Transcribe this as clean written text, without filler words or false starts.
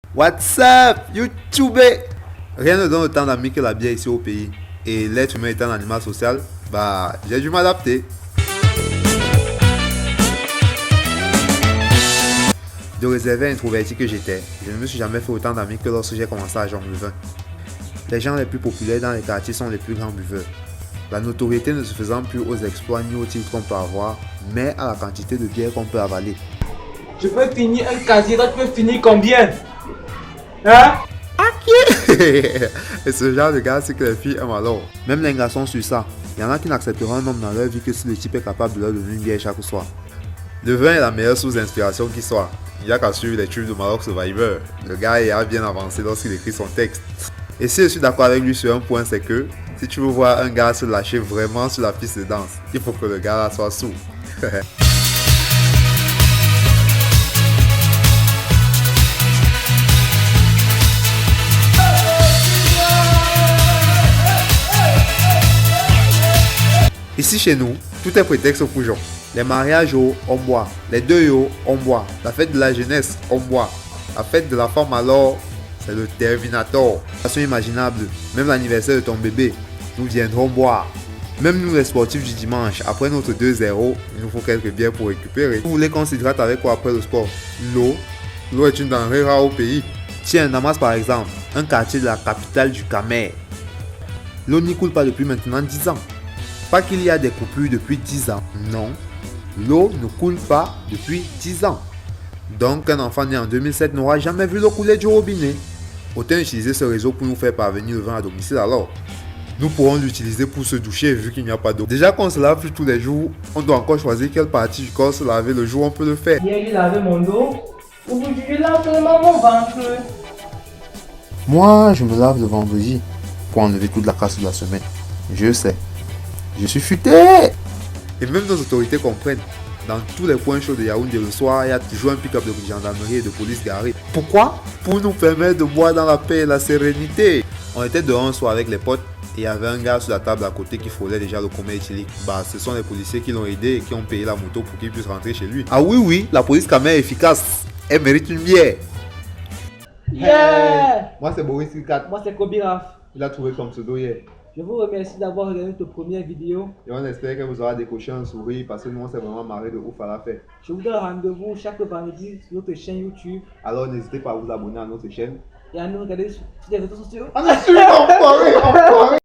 What's up, YouTube? Rien ne donne autant d'amis que la bière ici au pays. Et l'être humain étant un animal social, j'ai dû m'adapter. De réservé introverti que j'étais, je ne me suis jamais fait autant d'amis que lorsque j'ai commencé à genre le vin. Les gens les plus populaires dans les quartiers sont les plus grands buveurs. La notoriété ne se faisant plus aux exploits ni aux titres qu'on peut avoir, mais à la quantité de bière qu'on peut avaler. Je peux finir un casier, toi tu peux finir combien? Hein? Et ce genre de gars, c'est que les filles aiment alors. Même les garçons sur ça. Il y en a qui n'accepteront un homme dans leur vie que si le type est capable de leur donner une bière chaque soir. Le vin est la meilleure source d'inspiration qui soit. Il n'y a qu'à suivre les tubes de Maroc Survivor. Le gars est bien avancé lorsqu'il écrit son texte. Et si je suis d'accord avec lui sur un point, c'est que si tu veux voir un gars se lâcher vraiment sur la piste de danse, il faut que le gars soit sourd. Ici chez nous, tout est prétexte au foujon. Les mariages, on boit. Les deuils, on boit. La fête de la jeunesse, on boit. La fête de la femme, alors, c'est le Terminator. Façon imaginable, même l'anniversaire de ton bébé, nous viendrons boire. Même nous les sportifs du dimanche, après notre 2-0, il nous faut quelques bières pour récupérer. Vous voulez qu'on s'hydrate avec quoi après le sport? L'eau. L'eau est une denrée rare au pays. Tiens, Damas par exemple, un quartier de la capitale du Camer. L'eau n'y coule pas depuis maintenant 10 ans. Pas qu'il y a des coupures depuis 10 ans, non. L'eau ne coule pas depuis 10 ans. Donc un enfant né en 2007 n'aura jamais vu l'eau couler du robinet. Autant utiliser ce réseau pour nous faire parvenir le vin à domicile alors. Nous pourrons l'utiliser pour se doucher vu qu'il n'y a pas d'eau. Déjà qu'on se lave plus tous les jours, on doit encore choisir quelle partie du corps se laver le jour où on peut le faire. Hier j'ai lavé mon dos, aujourd'hui je lave seulement mon ventre. Moi, je me lave le vendredi pour enlever toute la casse de la semaine. Je sais. Je suis futé. Et même nos autorités comprennent. Dans tous les points chauds de Yaoundé le soir, il y a toujours un pick-up de gendarmerie et de police garé. Pourquoi? Pour nous permettre de boire dans la paix et la sérénité. On était dehors un soir avec les potes et il y avait un gars sur la table à côté qui frôlait déjà le coma éthylique. Ce sont les policiers qui l'ont aidé et qui ont payé la moto pour qu'il puisse rentrer chez lui. Ah oui, la police quand même est efficace. Elle mérite une bière. Yeah! Moi c'est Boris Ricat. Moi c'est Kobe Raf. Il a trouvé son pseudo hier. Je vous remercie d'avoir regardé notre première vidéo. Et on espère que vous aurez décoché un sourire parce que nous on s'est vraiment marré de ouf à la fête. Je vous donne rendez-vous chaque vendredi sur notre chaîne YouTube. Alors n'hésitez pas à vous abonner à notre chaîne. Et à nous regarder sur les réseaux sociaux. On a suivi, enfoiré.